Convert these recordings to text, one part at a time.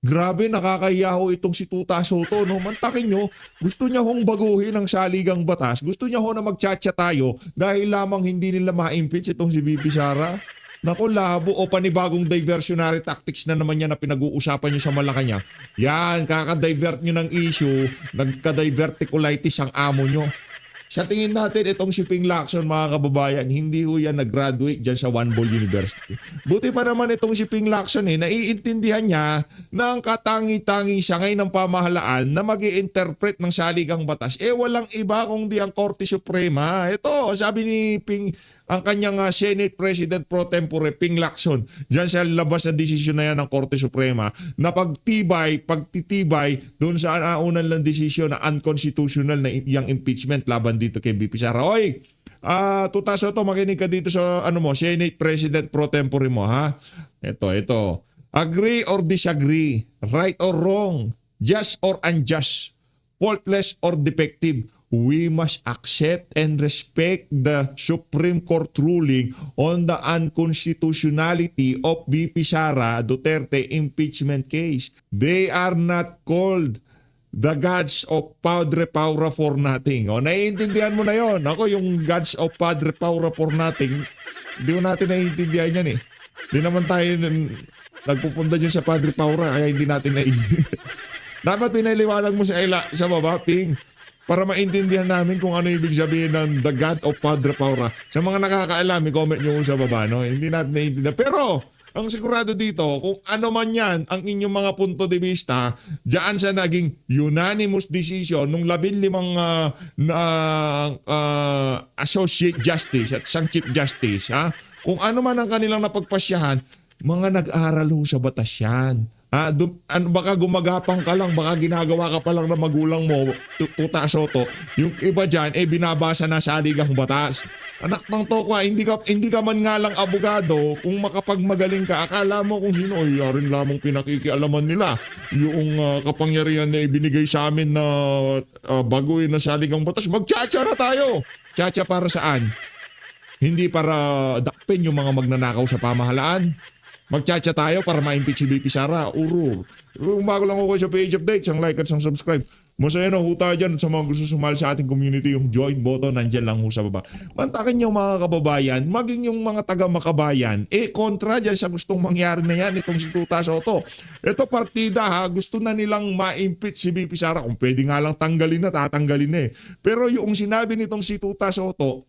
Grabe, nakakahiya ho itong si Tuta Soto, no? Mantakin nyo, gusto niya hong baguhin ang saligang batas. Gusto niya ho na magtsatsa tayo dahil lamang hindi nila ma-impeach itong si VP Sara. Naku, labo o panibagong diversionary tactics na naman yan na pinag-uusapan nyo sa Malacanang. Yan, kakadivert nyo ng issue, nagka-diverticulitis ang amo nyo. Sa tingin natin, itong si Ping Lacson, mga kababayan, hindi ho yan nag-graduate dyan sa One Ball University. Buti pa naman itong si Ping Lacson, naiintindihan niya na ang katangi-tangi siya ngayon ng pamahalaan na mag-i-interpret ng saligang batas. Walang iba kundi ang Korte Suprema. Ito, sabi ni Ping, ang kanyang Senate President Pro Tempore, Ping Lacson, dyan sa labas na desisyon na yan ng Korte Suprema, na pagtitibay doon sa unang lang desisyon na unconstitutional na yung impeachment laban dito kay VP Sara. Oy, Tuta Soto, makinig ka dito sa Senate President Pro Tempore mo, ha? Ito. Agree or disagree, right or wrong, just or unjust, faultless or defective, we must accept and respect the Supreme Court ruling on the unconstitutionality of VP Sara Duterte impeachment case. They are not called the gods of Padre Paura for nothing. Naiintindihan mo na yon. Ako, yung gods of Padre Paura for nothing, hindi ko natin naiintindihan yan eh. Hindi naman tayo nagpupunta dyan sa Padre Paura, kaya hindi natin naiintindihan. Dapat pinaliwanag mo sa baba, Ping, para maintindihan namin kung ano ibig sabihin ng the God of Padre Paura. Sa mga nakakaalam, i-comment nyo sa baba, no? Hindi natin naiintindihan. Pero, ang sigurado dito, kung ano man yan, ang inyong mga punto de vista, dyan sa naging unanimous decision nung 15 Associate Justice at isang Chief Justice, ha? Kung ano man ang kanilang napagpasyahan, mga nag-aral ho sa batas yan. Baka gumagapang ka lang, baka ginagawa ka pa lang ng magulang mo, Tuta Soto. Yung iba dyan, binabasa na saligang batas. Anak ng tokwa, hindi ka man nga lang abogado, kung makapagmagaling ka, akala mo kung sino, yarin lamang pinakikialaman nila. Yung kapangyarihan na ibinigay sa amin na baguhin na saligang batas, magtsatsa na tayo. Tsatsa para saan? Hindi para dakpin yung mga magnanakaw sa pamahalaan. Magtsatsa tayo para ma-impeach si VP Sara. Urur. Kung bago lang ako sa page updates, ang like at ang subscribe. Masaya na ho tayo dyan sa mga gusto sumali sa ating community. Yung join button, nandyan lang ho sa baba. Mantakin yung mga kababayan, maging yung mga taga-makabayan, kontra dyan sa gustong mangyari na yan, itong si Tuta Soto. Ito partida ha, gusto na nilang ma-impeach si VP Sara. Kung pwede nga lang tanggalin na, tatanggalin na eh. Pero yung sinabi nitong si Tuta Soto,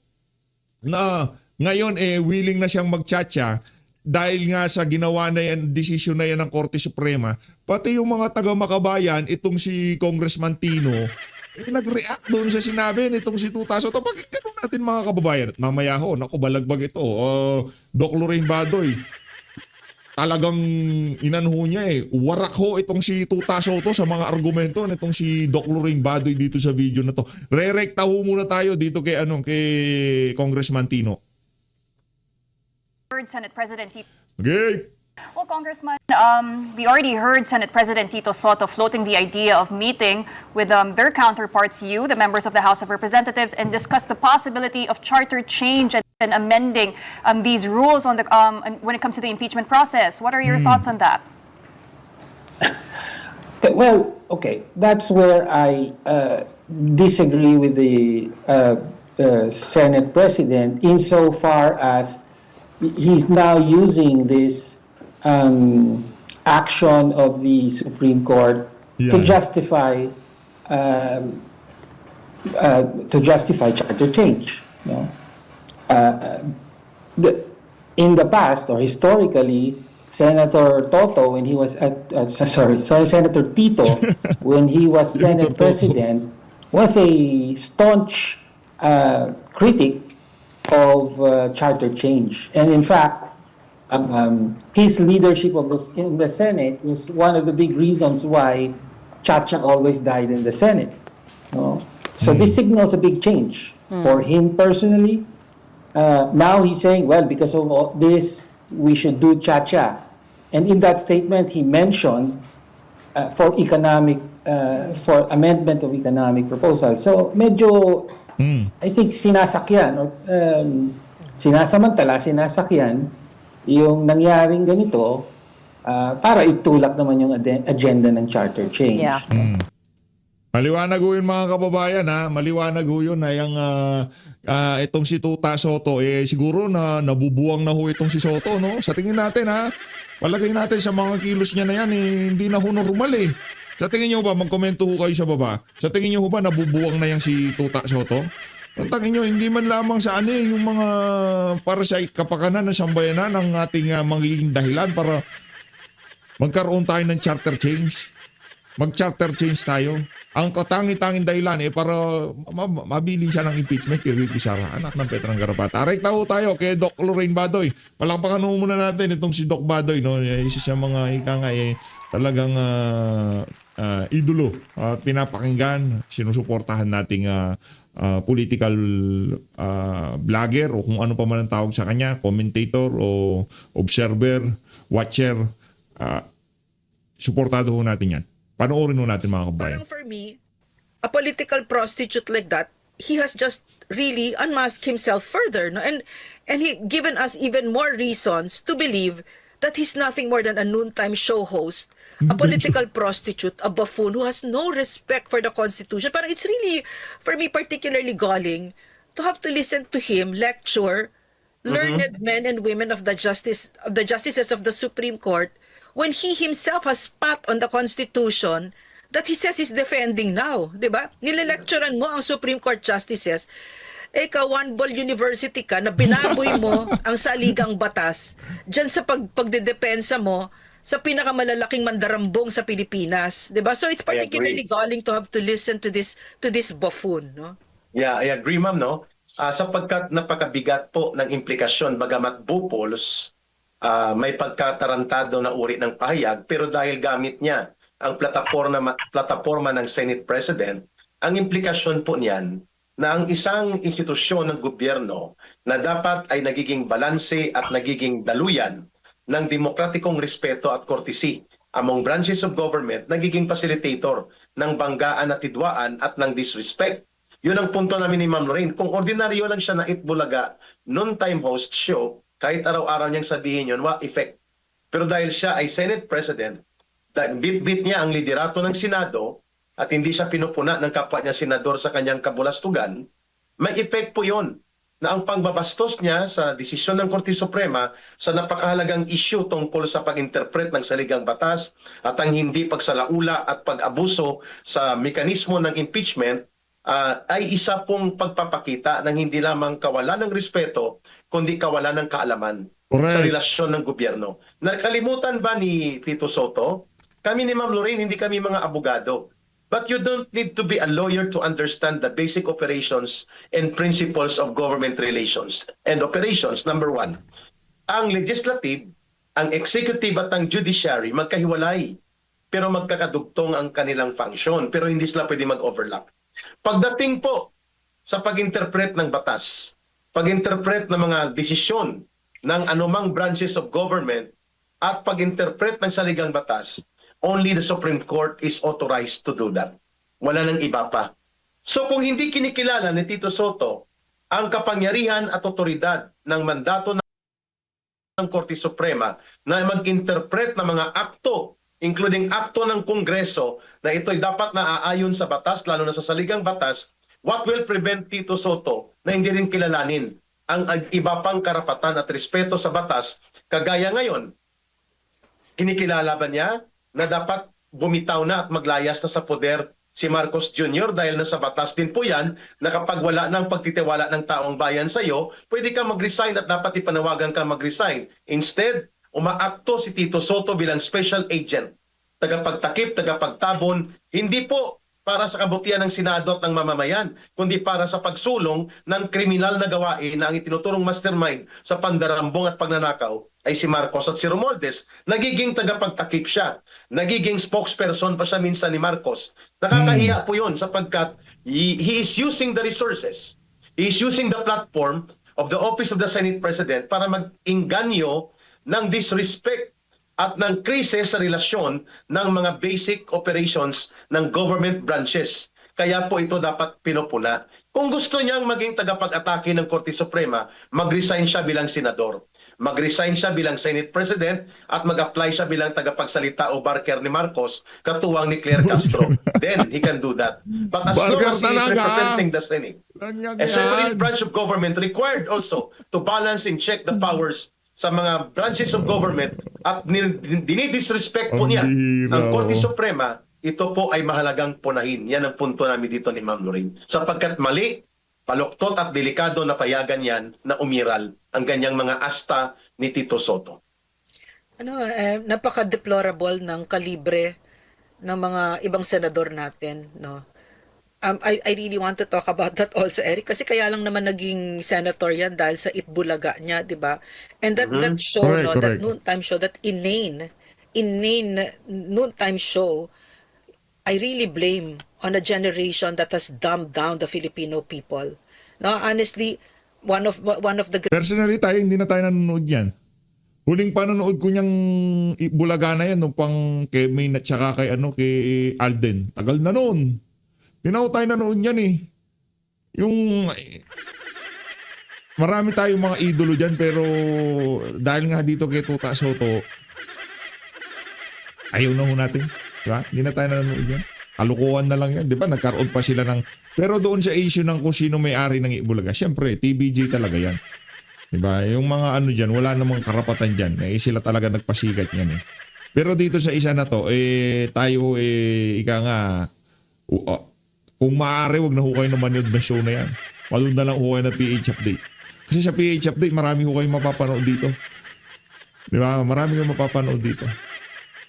na ngayon willing na siyang magtsatsa, dahil nga sa ginawa na yan, desisyon na yan ng Korte Suprema, pati yung mga taga-makabayan, itong si Congressman Tino, nag-react doon sa sinabi nitong si Tuta Soto. Pakinggan natin mga kababayan. At mamaya ho, naku, balagbag ito. Doc Lorraine Badoy, talagang inanho niya warak ho itong si Tuta Soto sa mga argumento nitong si Doc Lorraine Badoy dito sa video na to. Re-recta ho muna tayo dito kay Congressman Tino. Senate President Tito. Okay. Well, Congressman, we already heard Senate President Tito Soto floating the idea of meeting with their counterparts, the members of the House of Representatives, and discuss the possibility of charter change and amending these rules on when it comes to the impeachment process. What are your thoughts on that? Well, okay, that's where I disagree with the Senate President insofar as he's now using this action of the Supreme Court to justify charter change. No? In the past or historically, Senator Toto, when he was Senator Tito, when he was Senate President, was a staunch critic of charter change. And in fact, his leadership in the Senate was one of the big reasons why Chacha always died in the Senate. No? So this signals a big change for him personally. Now he's saying, well, because of all this, we should do Chacha. And in that statement, he mentioned for amendment of economic proposal. So medyo I think sinasakyan or sinasakyan yung nangyaring ganito para itulak naman yung agenda ng charter change. Yeah. Maliwanag ho yun mga kababayan ha. Maliwanag ho yun na yung itong si Tuta Soto siguro na nabubuwang na ho itong si Soto no. Sa tingin natin ha. Palagay natin sa mga kilos niya na yan hindi na ho normal eh. Sa tingin niyo ba magkomento ho kayo sa baba? Sa tingin niyo ho ba nabubuwang na yan si Tuta Soto? Ang tingin niyo hindi man lamang sa yung mga para sa kapakanan ng sambayanan ang ating magiging dahilan para magkaroon tayo ng charter change. Mag-charter change tayo. Ang katangi-tanging dahilan para mabili siya ng impeachment kay VP Sara, anak ng Petrang Garapata. Aray tayo kay Doc Lorraine Badoy. Palakpakan muna natin itong si Doc Badoy. No? Isa sa mga talagang idolo at pinapakinggan, sinusuportahan nating political vlogger o kung ano pa man ang tawag sa kanya, commentator o observer, watcher. Suportado ho natin yan. Panoorin ho natin mga kabayan. Parang for me, a political prostitute like that, he has just really unmasked himself further, no? And he given us even more reasons to believe that he's nothing more than a noontime show host, a political prostitute, a buffoon who has no respect for the Constitution. Parang it's really, for me, particularly galling to have to listen to him lecture learned men and women of the justices of the Supreme Court when he himself has spat on the Constitution that he says he's defending now, di ba? Nilelecturean mo ang Supreme Court justices, ikaw, one ball university ka na binaboy mo ang saligang batas dyan sa pagdedepensa mo sa pinakamalalaking mandarambong sa Pilipinas, di ba? So it's particularly galling to have to listen to this buffoon, no? Yeah, I agree, ma'am, no? Sapagkat napakabigat po ng implikasyon, bagamat bupols, may pagkatarantado na uri ng pahayag, pero dahil gamit niya ang plataforma ng Senate President, ang implikasyon po niyan na ang isang institusyon ng gobyerno na dapat ay nagiging balanse at nagiging daluyan ng demokratikong respeto at courtesy among branches of government, nagiging facilitator ng banggaan at tidwaan at ng disrespect. Yun ang punto namin ni Ma'am Lorraine. Kung ordinaryo lang siya na itbulaga, noon-time host show, kahit araw-araw niyang sabihin yun, effect. Pero dahil siya ay Senate President, bit-bit niya ang liderato ng Senado at hindi siya pinupuna ng kapwa niya senador sa kanyang kabulastugan, may effect po yun na ang pangbabastos niya sa desisyon ng Korte Suprema sa napakahalagang issue tungkol sa pag-interpret ng saligang batas at ang hindi pagsalaula at pag-abuso sa mekanismo ng impeachment ay isa pong pagpapakita ng hindi lamang kawalan ng respeto, kundi kawalan ng kaalaman sa relasyon ng gobyerno. Nakalimutan ba ni Tito Soto? Kami ni Ma'am Lorraine, hindi kami mga abogado. But you don't need to be a lawyer to understand the basic operations and principles of government relations and operations. Number one, ang legislative, ang executive at ang judiciary magkahiwalay, pero magkakadugtong ang kanilang function, pero hindi sila pwede mag-overlap. Pagdating po sa pag-interpret ng batas, pag-interpret ng mga desisyon ng anumang branches of government at pag-interpret ng saligang batas, only the Supreme Court is authorized to do that. Wala nang iba pa. So kung hindi kinikilala ni Tito Soto ang kapangyarihan at otoridad ng mandato ng Korte Suprema na mag-interpret ng mga akto, including akto ng Kongreso, na ito'y dapat na aayon sa batas, lalo na sa saligang batas, what will prevent Tito Soto na hindi rin kilalanin ang iba pang karapatan at respeto sa batas, kagaya ngayon, kinikilala ba niya na dapat bumitaw na at maglayas na sa poder si Marcos Jr. dahil nasa batas din po yan na kapag wala ng pagtitiwala ng taong bayan sa iyo, pwede ka mag-resign at dapat ipanawagan ka mag-resign. Instead, umaakto si Tito Soto bilang special agent, tagapagtakip, tagapagtabon, hindi po para sa kabutihan ng Senado at ng mamamayan, kundi para sa pagsulong ng kriminal na gawain na ang itinuturong mastermind sa pandarambong at pagnanakaw ay si Marcos at si Romualdez. Nagiging tagapagtakip siya. Nagiging spokesperson pa siya minsan ni Marcos. Nakakahiya po yun sapagkat he is using the resources. He is using the platform of the Office of the Senate President para mag-inganyo ng disrespect at ng krisis sa relasyon ng mga basic operations ng government branches. Kaya po ito dapat pinupuna. Kung gusto niyang maging tagapag-atake ng Korte Suprema, mag-resign siya bilang senador. mag-resign siya bilang Senate President at mag-apply siya bilang tagapagsalita o barker ni Marcos, katuwang ni Claire Castro. Then he can do that. But as long Barker as he is talaga. representing the Senate, Lanyag a separate yan. branch of government required also to balance and check the powers sa mga branches of government at dinidisrespect po Ang niya bihira, ang Korte oh. Suprema, ito po ay mahalagang punahin. Yan ang punto namin dito ni Ma'am Lorraine. Sapagkat mali, paluktot at delikado na payagan yan na umiral ang ganyang mga asta ni Tito Soto. Napaka-deplorable ng kalibre ng mga ibang senador natin, no? I really want to talk about that also, Eric, kasi kaya lang naman naging senator yan dahil sa Itbulaga niya, di ba? And that show, Correct, no, correct. that noontime show, that inane noontime show, I really blame on a generation that has dumbed down the Filipino people. No, honestly, one of the Personally tayo, hindi na tayo nanonood yan. Huling panonood ko niyang Bulaga na yan nung pang kay Maine at saka kay Alden. Tagal na noon. Hindi na tayo nanood yan eh. Yung marami tayong mga idolo dyan pero dahil nga dito kay Tuta Soto, ayaw na ho natin. Diba? Hindi na tayo nanonood yan. Kalukuhan na lang yan. Diba? Nagkaroon pa sila ng... Pero doon sa issue ng kung sino may-ari ng Bulaga, syempre, TBJ talaga yan. Diba? Yung mga ano dyan, wala namang karapatan dyan. Eh, sila talaga nagpasikat yan eh. Pero dito sa isa na to, tayo ika nga, kung maaari, wag na ho kayo na manood na show na yan. Manood na lang ho kayo ng PH Update. Kasi sa PH Update, marami ho kayong mapapanood dito. Diba? Marami kayong mapapanood dito.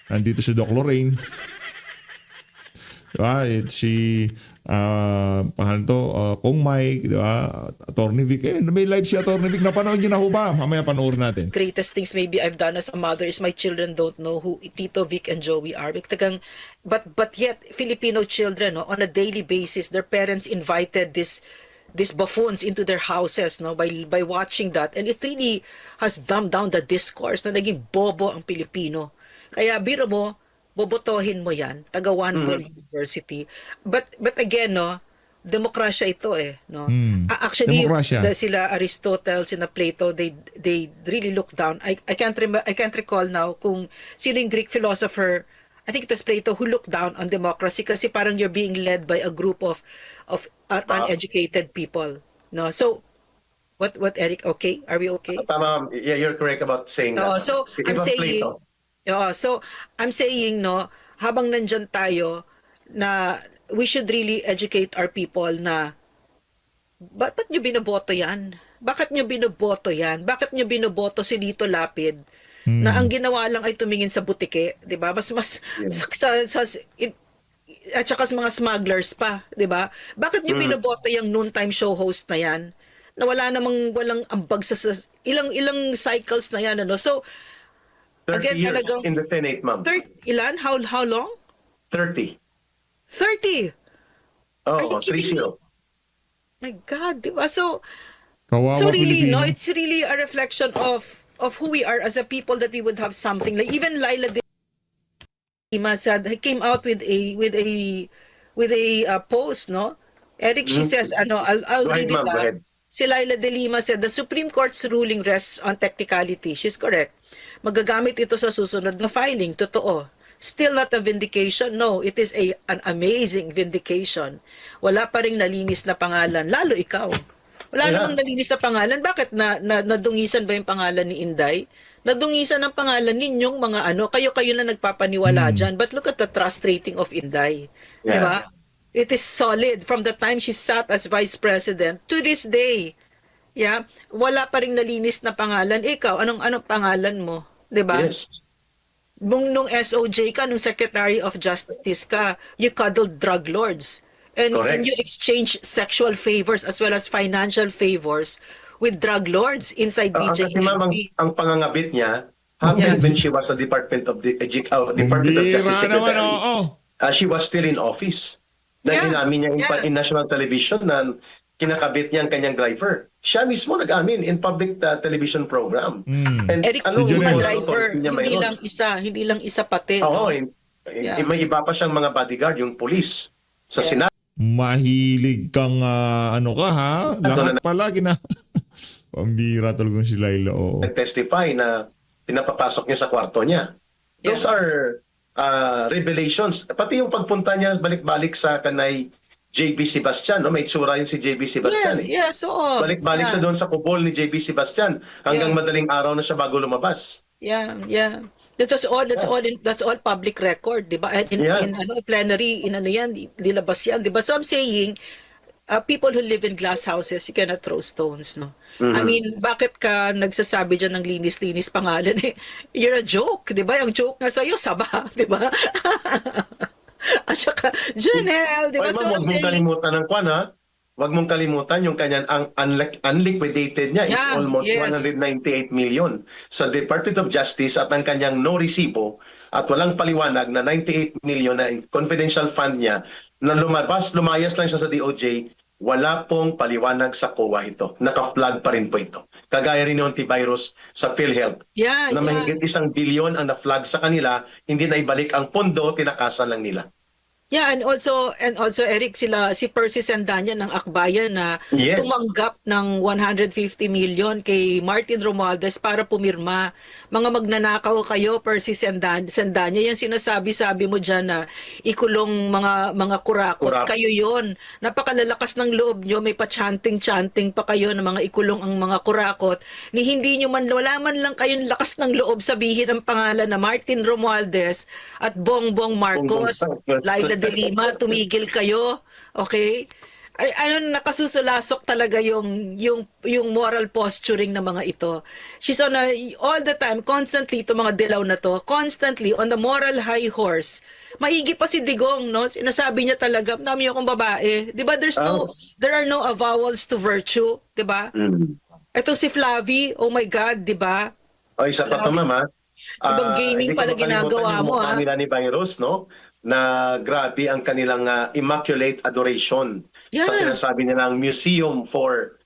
Nandito si Doc Lorraine. Diba? Si pangalan to, Kong Mike, diba? Attorney Vic. May live si Attorney Vic. Napanood nyo na ho ba? Mamaya panoorin natin. greatest things maybe I've done as a mother is my children don't know who Tito, Vic, and Joey are. But yet, Filipino children, no, on a daily basis, their parents invited these buffoons into their houses, no, by watching that, and it really has dumbed down the discourse na naging bobo ang Pilipino. Kaya biro mo, bobotohin mo yan, taga One Ball University. But again, no, demokrasya ito eh, no. Actually, Demokrasya. sila Aristotle, sina Plato, they really look down. I can't recall now kung sino yung Greek philosopher. I think it was Plato who looked down on democracy kasi parang you're being led by a group of uneducated people, no. So what Eric, okay? Are we okay? Tama, yeah, you're correct about saying that. So I'm Ibang saying, Plato. so I'm saying, no, habang nandyan tayo na we should really educate our people na ba't nyo binoboto yan? Bakit nyo binoboto yan? Bakit nyo binoboto si Lito Lapid na ang ginawa lang ay tumingin sa butike, 'di ba? Mas at saka sa mga smugglers pa, 'di ba? Bakit nyo binoboto yung noontime show host na yan? Na walang ambag sa ilang cycles na yan, ano? So 30 again, years talagang in the Senate, ma'am. Ilan? How long? 30. 30. Are you Oh, kidding 30. My God, di ba? So Kawawa really, Pilipino. no, it's really a reflection of who we are as a people, that we would have something. Like even Laila de Lima said, he came out with a post, no? Eric, she says, I'll Go ahead, read it ma'am, go ahead. Si Laila de Lima said, the Supreme Court's ruling rests on technicality. She's correct. Magagamit ito sa susunod na filing. Totoo. Still not a vindication. No, it is an amazing vindication. Wala pa ring nalinis na pangalan. Lalo ikaw. Wala namang nalinis na pangalan. Bakit nadungisan ba yung pangalan ni Inday? Nadungisan ang pangalan ninyong mga kayo na nagpapaniwala dyan. But look at the trust rating of Inday. Yeah. Diba? It is solid from the time she sat as vice president to this day. Yeah, wala pa ring nalinis na pangalan. Ikaw, anong pangalan mo? 'Di ba? Yes. Nung SOJ ka, nung Secretary of Justice ka, you cuddled drug lords. And Correct. you exchange sexual favors as well as financial favors with drug lords inside Kasi ma'am, BJMP. ang pangangabit niya, hanggang when she was sa Department of Department of Justice Bira naman, Secretary, oo. she was still in office. Na Yeah, inamin niya yeah. in national television na kinakabit niya ang kanyang driver. Siya mismo nag-amin in public television program. And Eric, Si anong yung mga Junel. driver, niya mayroon? hindi lang isa pati. Oo, no? Yeah. may iba pa siyang mga bodyguard, yung police sa Yeah. Senado. Mahilig kang ka ha? Lahat pala Pambira talagang si Laila, oo. nag-testify na pinapapasok niya sa kwarto niya. Those are revelations. Pati yung pagpunta niya balik-balik sa kanay JB Sebastian, no? May itsura yun si JB Sebastian. Yes, oo. Balik-balik na doon sa kubol ni JB Sebastian hanggang madaling araw na siya bago lumabas. Yeah. That's all public record, 'di ba? And in plenary, in ano yan, nilabas yan, 'di ba? So I'm saying, people who live in glass houses, you cannot throw stones, no? I mean, bakit ka nagsasabi dyan ng linis-linis pangalan eh? You're a joke, 'di ba? Yung joke nga sa'yo, saba, 'di ba? At saka, Janelle, 'di ba? Ay, So ma'am, I'm huwag mong saying, kalimutan ng kwan, ha? Huwag mong kalimutan yung kanyang unliquidated niya is Yeah, almost yes. 198 million sa Department of Justice at ang kanyang no resibo at walang paliwanag na 98 million na confidential fund niya na lumayas lang siya sa DOJ, wala pong paliwanag sa COA ito. Naka-flag pa rin po ito. Kagaya rin yung antivirus sa PhilHealth yeah, na yeah. mahigit 1 billion ang na-flag sa kanila, hindi na ibalik ang pondo, tinakasan lang nila. Yeah, and also Eric, si Percy Sandanya ng Akbayan na Yes. tumanggap ng 150 million kay Martin Romualdez para pumirma. Mga magnanakaw kayo, Percy Sandanya, yung sinasabi-sabi mo diyan na ikulong mga kurakot. Kurakot. Kayo yon. Napakalalakas ng loob nyo, may pa-chanting-chanting pa kayo ng mga ikulong ang mga kurakot. Ni hindi nyo man, wala man lang kayong lakas ng loob sabihin ang pangalan na Martin Romualdez at Bongbong Marcos, Laila de Lima, tumigil kayo, okay? Nakasusulasok talaga yung moral posturing ng mga ito. She's on all the time, constantly, itong mga dilaw na to, constantly on the moral high horse. Maigi pa si Digong, no? Sinasabi niya talaga, dami akong babae. Di ba, there are no avowals to virtue, di ba? Ito si Flavie, oh my God, di ba? O isa pa to, ma'am, ha? Ibang gaming Hindi ko pala makalimutan ginagawa yung mo, mukha ha? nila ni Virus, no? Na grabe ang kanilang immaculate adoration Yeah. sa sinasabi nilang museum for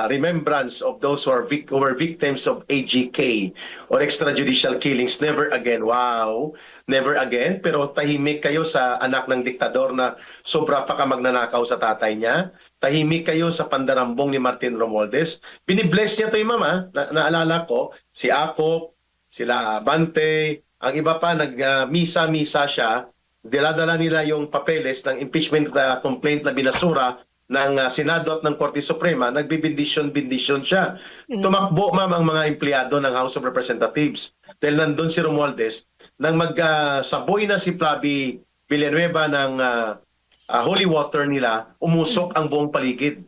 remembrance of those who were victims of AGK or extrajudicial killings. Never again. Wow. Never again. Pero tahimik kayo sa anak ng diktador na sobra pa ka magnanakaw sa tatay niya. Tahimik kayo sa pandarambong ni Martin Romualdez. Binibless niya to yung mama. Naalala ko, si Akop, sila Bante, ang iba pa nag-misa-misa siya. Diladala nila yung papeles ng impeachment complaint na binasura ng Senado at ng Korte Suprema, nagbibindisyon siya. Tumakbo, ma'am, ang mga empleyado ng House of Representatives. Dahil nandun si Romualdez, nang magsaboy na si Flavie Villanueva ng holy water nila, umusok ang buong paligid.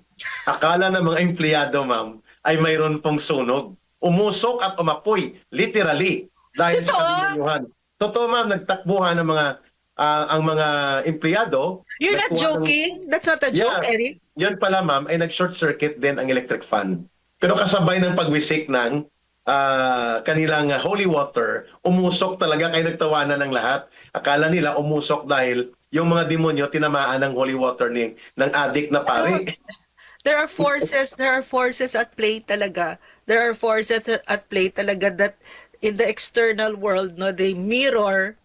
Akala ng mga empleyado, ma'am, ay mayroon pong sunog. Umusok at umapoy, literally, dahil sa kalimunyuhan. Totoo, ma'am, nagtakbuhan ng mga ang mga empleyado. You're not joking? That's not a joke, Yeah. Eric? Yun pala, ma'am, ay nag-short circuit din ang electric fan. Pero kasabay ng pagwisik ng kanilang holy water, umusok talaga, kaya nagtawanan ng lahat. Akala nila umusok dahil yung mga demonyo tinamaan ng holy water ng adik na pare. There are forces at play talaga. There are forces at play talaga that in the external world, no, they mirror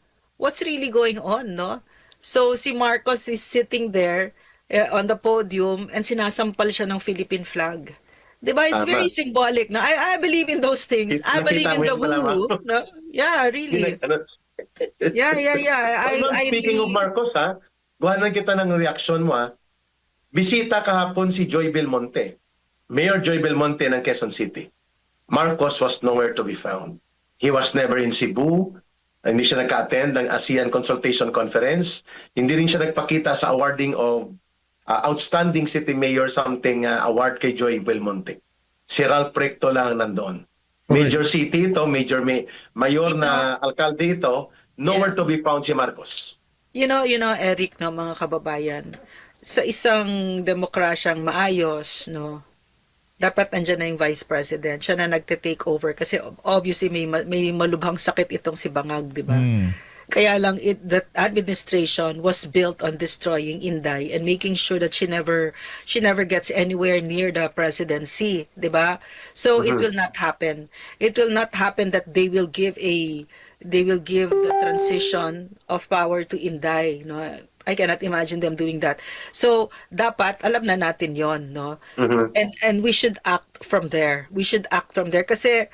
what's really going on, no? So si Marcos is sitting there on the podium and sinasampal siya ng Philippine flag. 'Di ba? It's Tama. very symbolic. No? I believe in those things. I believe in the Nakita mo yun pala, woo. ma'am. No? Yeah, really. Yeah. I Speaking really... of Marcos, ha, buhanan kita ng reaction mo, ha. Bisita kahapon si Joy Belmonte, Mayor Joy Belmonte ng Quezon City. Marcos was nowhere to be found. He was never in Cebu. Hindi siya nagka-attend ng ASEAN Consultation Conference. Hindi rin siya nagpakita sa awarding of Outstanding City Mayor something award kay Joy Belmonte. Si Ralph Recto lang nandoon. Major city ito, mayor na alkalde ito, nowhere to be found si Marcos. You know, Eric, no, mga kababayan, sa isang demokrasyang maayos, no, dapat andyan na yung vice president. Siya na nagte-take over kasi obviously may malubhang sakit itong si Bangag, di ba? Kaya lang that administration was built on destroying Inday and making sure that she never gets anywhere near the presidency, 'di ba? So it will not happen. It will not happen that they will give the transition of power to Inday, no? I cannot imagine them doing that. So, dapat alam na natin 'yon, no? And we should act from there. We should act from there kasi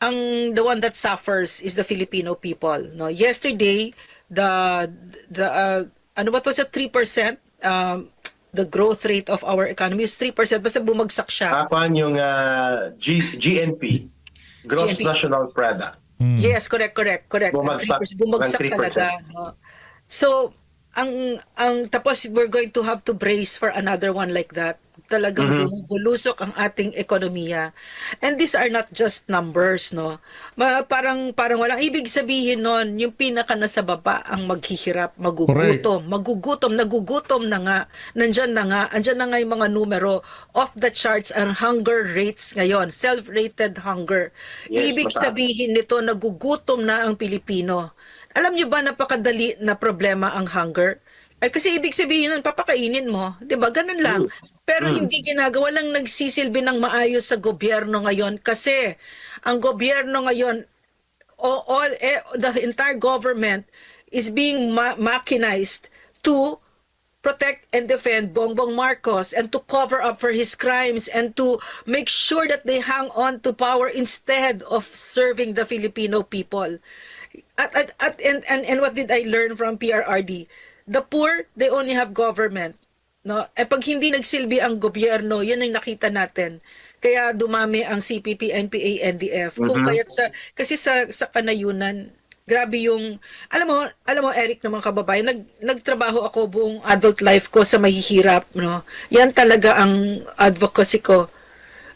the one that suffers is the Filipino people, no? Yesterday, ano ba 'to sa 3%, the growth rate of our economy is 3%, basta bumagsak siya. Apan yung GNP, Gross GNP. National Product. Yes, correct. Bumagsak. 3%, bumagsak Ng 3%. talaga, no? So, ang tapos we're going to have to brace for another one like that. Talagang bulusok ang ating ekonomiya. And these are not just numbers, no? Parang walang ibig sabihin nun, yung pinaka nasa baba ang maghihirap, nagugutom na nga. Andyan na nga yung mga numero off the charts ang hunger rates ngayon, self-rated hunger. Yes, Ibig mataas. sabihin nito, nagugutom na ang Pilipino. Alam niyo ba napakadali na problema ang hunger? Ay kasi ibig sabihin nun, papakainin mo, 'di ba? Ganun lang. Pero hindi ginagawa, lang nagsisilbi ng maayos sa gobyerno ngayon kasi ang gobyerno ngayon the entire government is being machinized to protect and defend Bongbong Marcos and to cover up for his crimes and to make sure that they hang on to power instead of serving the Filipino people. And what did I learn from PRRD? The poor, they only have government. No? Pag hindi nagsilbi ang gobyerno, yun ang nakita natin. Kaya dumami ang CPP, NPA, NDF. Kung kaya't kasi sa kanayunan, grabe yung, alam mo Eric, ng mga kababayan, nagtrabaho ako buong adult life ko sa mahihirap, no? Yan talaga ang advocacy ko.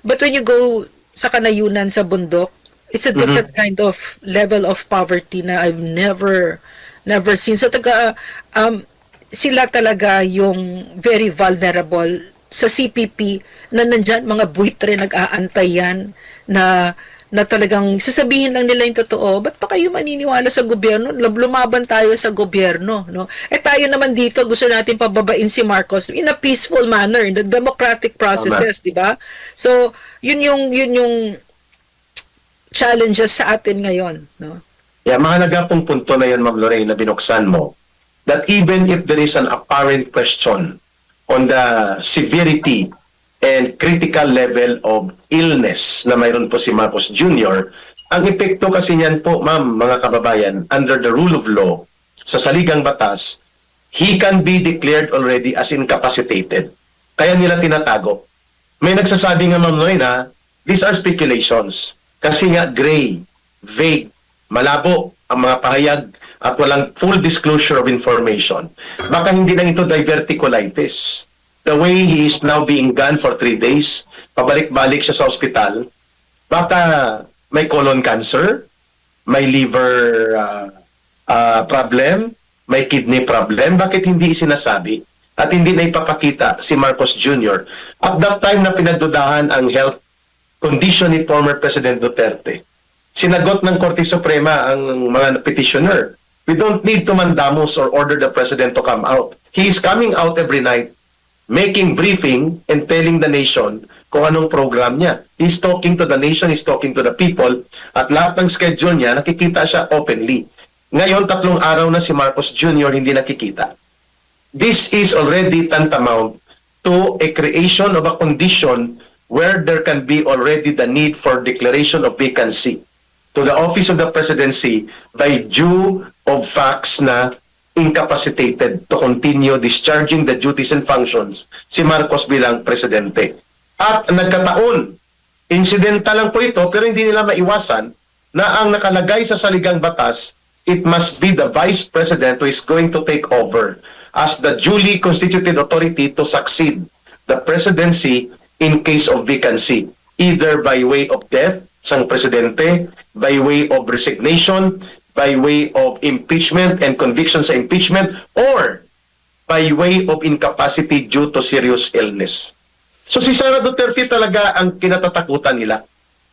But when you go sa kanayunan sa bundok, it's a different kind of level of poverty na I've never seen. So sila talaga yung very vulnerable sa CPP na nandyan mga buitre nag-aantay yan na talagang sasabihin lang nila yung totoo. Ba't pa kayo maniniwala sa gobyerno? Lumaban tayo sa gobyerno, no? Tayo naman dito gusto natin pababain si Marcos in a peaceful manner, in the democratic processes, di ba? So, yun yung challenges sa atin ngayon, no? Yeah, mahalaga pong punto na yun, Ma'am Lorraine, na binuksan mo, that even if there is an apparent question on the severity and critical level of illness na mayroon po si Marcos Jr., ang epekto kasi niyan po, ma'am, mga kababayan, under the rule of law, sa saligang batas, he can be declared already as incapacitated. Kaya nila tinatago. May nagsasabi nga, Ma'am Lorraine, na these are speculations. Kasi nga gray, vague, malabo ang mga pahayag at walang full disclosure of information. Baka hindi lang ito diverticulitis. The way he is now being gone for 3 days, pabalik-balik siya sa ospital, baka may colon cancer, may liver problem, may kidney problem. Bakit hindi sinasabi at hindi na ipapakita si Marcos Jr. At that time na pinagdudahan ang health condition ni former President Duterte, sinagot ng Korte Suprema ang mga petitioner. We don't need to mandamus or order the President to come out. He is coming out every night, making briefing and telling the nation kung anong program niya. He's talking to the nation, he's talking to the people, at lahat ng schedule niya, nakikita siya openly. Ngayon, 3 araw na si Marcos Jr. hindi nakikita. This is already tantamount to a creation of a condition where there can be already the need for declaration of vacancy to the office of the presidency by due of facts na incapacitated to continue discharging the duties and functions si Marcos bilang presidente. At nagkataon, incidental lang po ito, pero hindi nila maiwasan na ang nakalagay sa saligang batas, it must be the vice president who is going to take over as the duly constituted authority to succeed the presidency in case of vacancy, either by way of death sang presidente, by way of resignation, by way of impeachment and conviction sa impeachment, or by way of incapacity due to serious illness. So si Sara Duterte talaga ang kinatatakutan nila.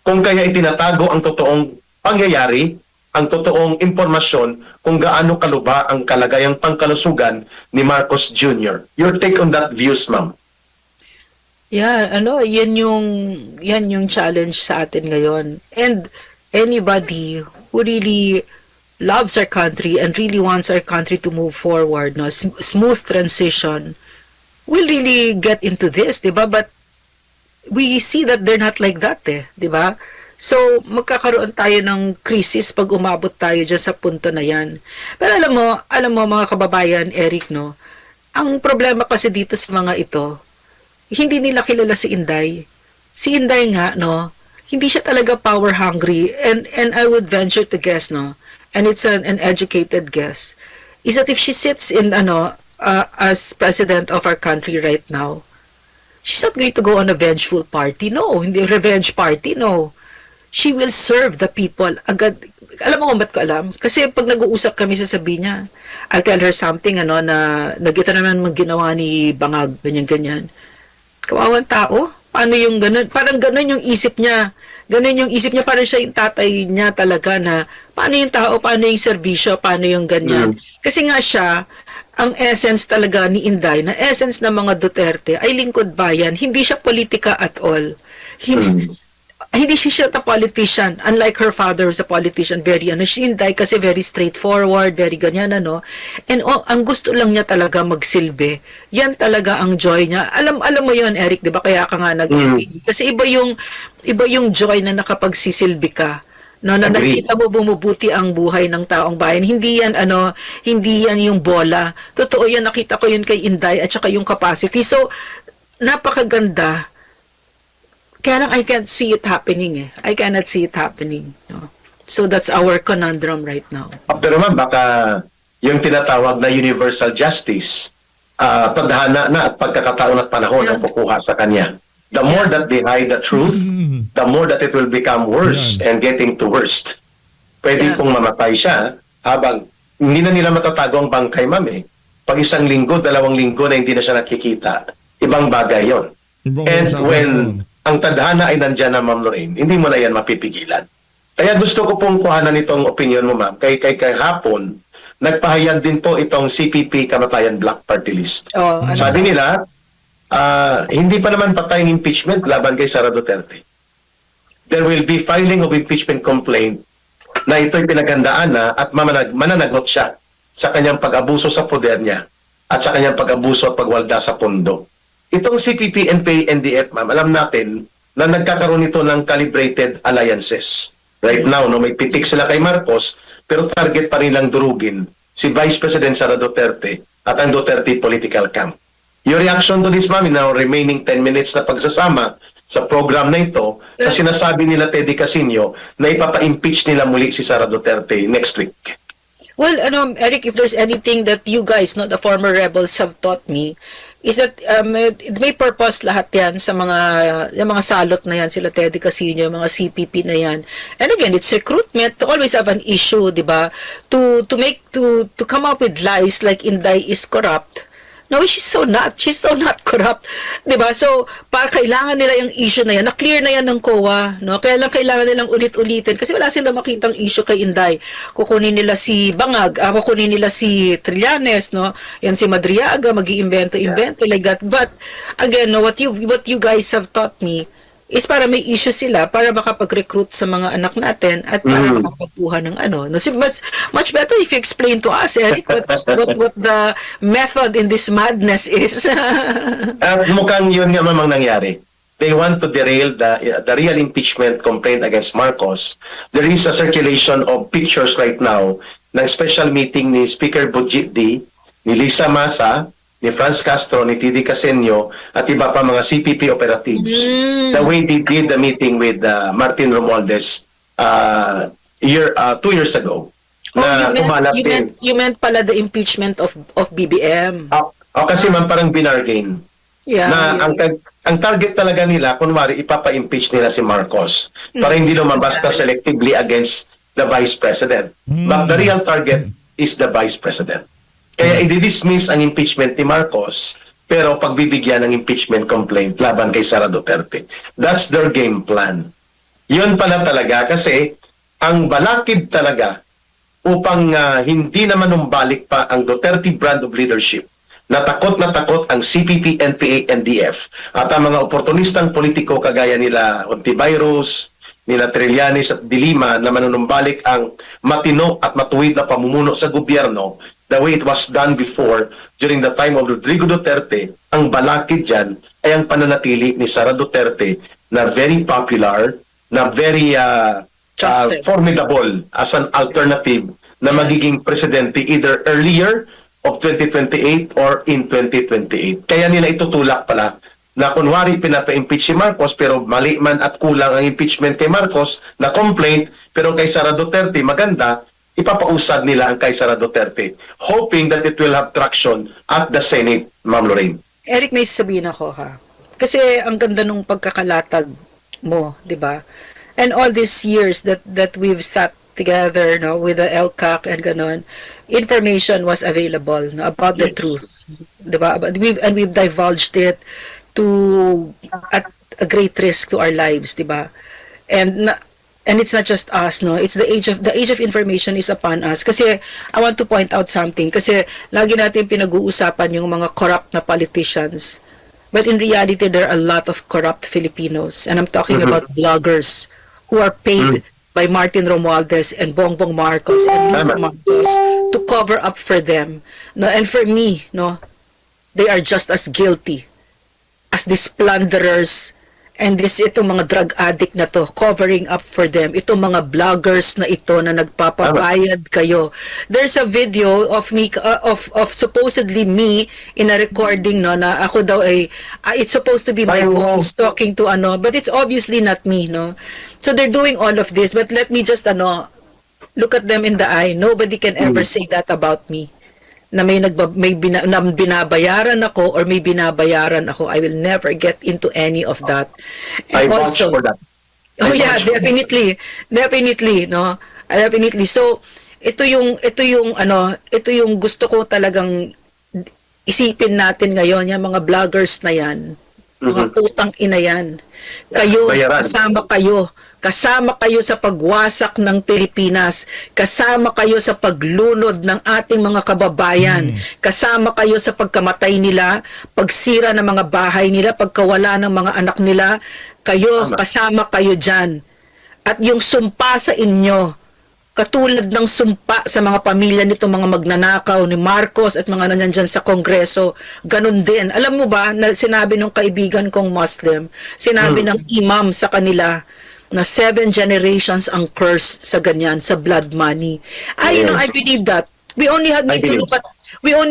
Kung kaya itinatago ang totoong pangyayari, ang totoong impormasyon kung gaano kaluba ang kalagayang pangkalusugan ni Marcos Jr. Your take on that views, ma'am? Yeah, yan yung challenge sa atin ngayon. And anybody who really loves our country and really wants our country to move forward, no, smooth transition, will really get into this, di ba? But we see that they're not like that, di ba? So, magkakaroon tayo ng krisis pag umabot tayo dyan sa punto na yan. Pero alam mo mga kababayan, Eric, no, ang problema kasi dito sa mga ito, hindi nila kilala si Inday. Si Inday nga, no, hindi siya talaga power hungry, and I would venture to guess, no, and it's an educated guess, is that if she sits in as president of our country right now, she's not going to go on a vengeful party. No, hindi revenge party, no. She will serve the people agad. Alam mo kung ba't ko alam? Kasi pag nag-uusap kami, sasabihin niya, I'll tell her something, na nagita naman ginawa ni Bangag, ganyan-ganyan. Kawawang tao? Paano yung ganun? Parang ganun yung isip niya. Ganun yung isip niya, parang siya yung tatay niya talaga na, paano yung tao, paano yung serbisyo, paano yung ganyan. Kasi nga siya, ang essence talaga ni Inday, na essence ng mga Duterte ay lingkod bayan, hindi siya politika at all. Hindi siya a politician, unlike her father was a politician, very si Inday kasi very straightforward, very ganyan, and ang gusto lang niya talaga magsilbi. Yan talaga ang joy niya. Alam mo yon, Eric, 'di ba? Kaya ka nga kasi iba yung joy na nakapagsisilbi ka. No, na nakita mo bumubuti ang buhay ng taong bayan. Hindi yan yung bola. Totoo yan, nakita ko yun kay Inday at saka yung capacity. So, napakaganda. Kaya lang I can't see it happening I cannot see it happening. No? So that's our conundrum right now. Pero ma'am, baka yung tinatawag na universal justice, tadhana na at pagkakataon at panahon ang kukuha sa kanya. The more that they hide the truth, the more that it will become worse and getting to worst. Pwede pong mamatay siya habang hindi na nila matatago ang bangkay, ma'am Pag 1 linggo, 2 linggo na hindi na siya nakikita, ibang bagay yon. And when ang tadhana ay nandyan na, Ma'am Lorraine, hindi mo na yan mapipigilan. Kaya gusto ko pong kuhanan itong opinion mo, ma'am. Kay hapon, nagpahayag din po itong CPP Kamatayan Black Party List. Sabi nila, hindi pa naman patay ang impeachment laban kay Sara Duterte. There will be filing of impeachment complaint na ito'y pinaghandaan na at mananagot siya sa kanyang pag-abuso sa poder niya at sa kanyang pag-abuso at pagwalda sa pondo. Itong CPP, NPA, NDF, ma'am, alam natin na nagkakaroon ito ng calibrated alliances. Right now, may pitik sila kay Marcos, pero target pa rin lang durugin si Vice President Sara Duterte at ang Duterte political camp. Your reaction to this, ma'am, in our remaining 10 minutes na pagsasama sa program na ito, na sinasabi nila Teddy Casino na ipapa-impeach nila muli si Sara Duterte next week. Well, Eric, if there's anything that you guys, the former rebels, have taught me, is that may purpose lahat yan sa yung mga salot na yan, sila Teddy Casino, mga CPP na yan. And again, it's recruitment to always have an issue, di ba? To come up with lies like Inday is corrupt. No, she's so not corrupt. 'Di ba? So, para kailangan nila yung issue na yan. Na-clear na yan ng COA, no? Kaya lang kailangan nilang ulit-ulitin kasi wala silang makitang issue kay Inday. Kukunin nila si Bangag, kukunin nila si Trillanes, no? Yan si Madriaga, mag-iimbento like that. But again, no, what you guys have taught me is para may issue sila, para makapag-recruit sa mga anak natin at para makapagkuha ng No, so much better if you explain to us, Eric, what the method in this madness is. Mukhang yun nga mamang nangyari. They want to derail the real impeachment complaint against Marcos. There is a circulation of pictures right now ng special meeting ni Speaker Budjiti, ni Lisa Masa, ni Franz Castro, ni Teddy Casino, at iba pa mga CPP operatives. The way they did the meeting with Martin Romualdez 2 years ago. You meant pala the impeachment of BBM. Kasi man parang binargain. Yeah. Na ang target talaga nila, kunwari ipapa-impeach nila si Marcos para hindi lumabas na selectively against the Vice President. But the real target is the Vice President. Kaya i-dismiss ang impeachment ni Marcos, pero pagbibigyan ng impeachment complaint laban kay Sara Duterte. That's their game plan. Yun pala talaga kasi ang balakid talaga upang hindi naman umbalik pa ang Duterte brand of leadership. Na takot ang CPP, NPA, NDF at ang mga oportunistang politiko kagaya nila Ontiveros, nila Trillanes at De Lima na manunumbalik ang matino at matuwid na pamumuno sa gobyerno the way it was done before during the time of Rodrigo Duterte, ang balakid dyan ay ang pananatili ni Sara Duterte na very popular, na very Trusted. formidable as an alternative na magiging presidente either earlier of 2028 or in 2028. Kaya nila itutulak pala na kunwari pinapa-impeach si Marcos pero mali man at kulang ang impeachment kay Marcos na complaint, pero kay Sara Duterte maganda, ipapausad nila ang kay Sara Duterte, hoping that it will have traction at the Senate, Ma'am Lorraine. Eric, may sasabihin ako ha. Kasi ang ganda nung pagkakalatag mo, di ba? And all these years that we've sat together, no, with the LCAC and ganon, information was available, no, about the Yes. truth, di ba? We've divulged it to at a great risk to our lives, di ba? And it's not just us, no, it's the age of information is upon us. Kasi I want to point out something, kasi lagi natin pinag-uusapan yung mga corrupt na politicians, but in reality there are a lot of corrupt Filipinos, and I'm talking about bloggers who are paid by Martin Romualdez and Bongbong Marcos and Lisa Tama. Marcos to cover up for them, no, and for me, no, they are just as guilty as these plunderers and itong mga drug addict na to, covering up for them. Itong mga bloggers na ito na nagpapabayad kayo. There's a video of me, of supposedly me in a recording, no, na ako daw ay, it's supposed to be my voice talking to but it's obviously not me, no. So they're doing all of this, but let me just look at them in the eye. Nobody can ever say that about me. Na na binabayaran ako or may binabayaran ako. I will never get into any of that. I And vouch for that. Oh I yeah, vouch for that. definitely, no. Definitely. So ito yung gusto ko talagang isipin natin ngayon, yung mga vloggers na yan, mga putang ina yan. Kayo, Bayaran. kasama kayo sa pagwasak ng Pilipinas, kasama kayo sa paglunod ng ating mga kababayan, kasama kayo sa pagkamatay nila, pagsira ng mga bahay nila, pagkawala ng mga anak nila, kasama kayo dyan. At yung sumpa sa inyo, katulad ng sumpa sa mga pamilya nitong mga magnanakaw ni Marcos at mga nandiyan sa Kongreso, ganun din. Alam mo ba, na sinabi ng kaibigan kong Muslim, sinabi ng imam sa kanila, na 7 generations ang curse sa ganyan, sa blood money. I believe that. We only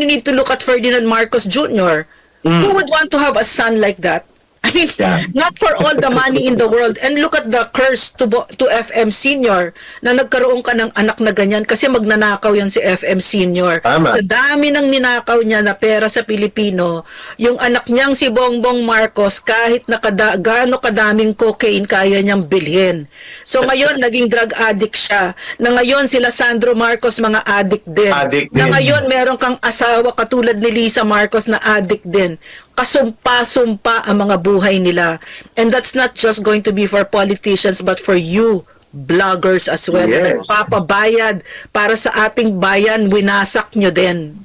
need to look at Ferdinand Marcos Jr. Who would want to have a son like that? I mean, not for all the money in the world. And look at the curse to FM Senior na nagkaroon ka ng anak na ganyan kasi magnanakaw yan si FM Senior. Tama. Sa dami ng ninakaw niya na pera sa Pilipino, yung anak niyang si Bongbong Marcos, kahit na gaano kadaming cocaine kaya niyang bilhin. So ngayon, naging drug addict siya. Na ngayon, sila Sandro Marcos, mga addict din. Na ngayon, meron kang asawa katulad ni Lisa Marcos na addict din. Kasumpa-sumpa ang mga buhay nila. And that's not just going to be for politicians but for you, bloggers as well. Yes. Nagpapabayad para sa ating bayan, winasak nyo din.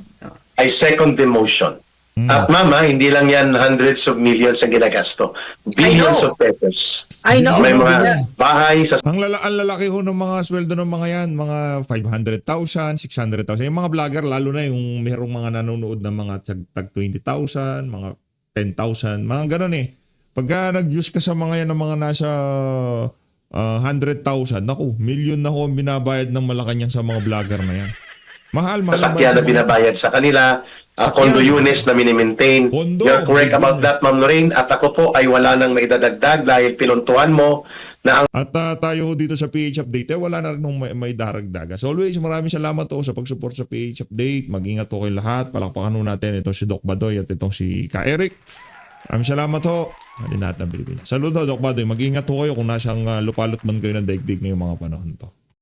I second the motion. At mama, hindi lang yan hundreds of millions ang ginagasto. Billions of pesos. I know. May mga bahay sa Ang lalaki ho ng mga sweldo ng mga yan, mga 500,000, 600,000. Yung mga vlogger, lalo na yung mayroong mga nanonood ng mga tag 20,000, mga 10,000, mga ganun eh. Pagka nag-use ka sa mga yan ng mga nasa 100,000, naku, million na ho ang binabayad ng Malacanang sa mga vlogger na yan. Mahal sasakyan na binabayad sa kanila, condo units na minimaintain. Condo, You're correct condo. about that, Ma'am Lorraine. At ako po ay wala nang maidadagdag dahil pinuntuhan mo na ang At tayo dito sa PH Update, wala na rin nung may daragdaga. So always, maraming salamat sa pag-support sa PH Update. Mag-ingat po kayo lahat. Palakpakan ho natin itong si Doc Badoy at itong si Ka Eric. Maraming salamat ho. Halin natin ang Pilipinas. Saludo, Doc Badoy. Mag-ingat ho kayo kung nasang lupalot man kayo ng daigdig ngayong mga panahon to.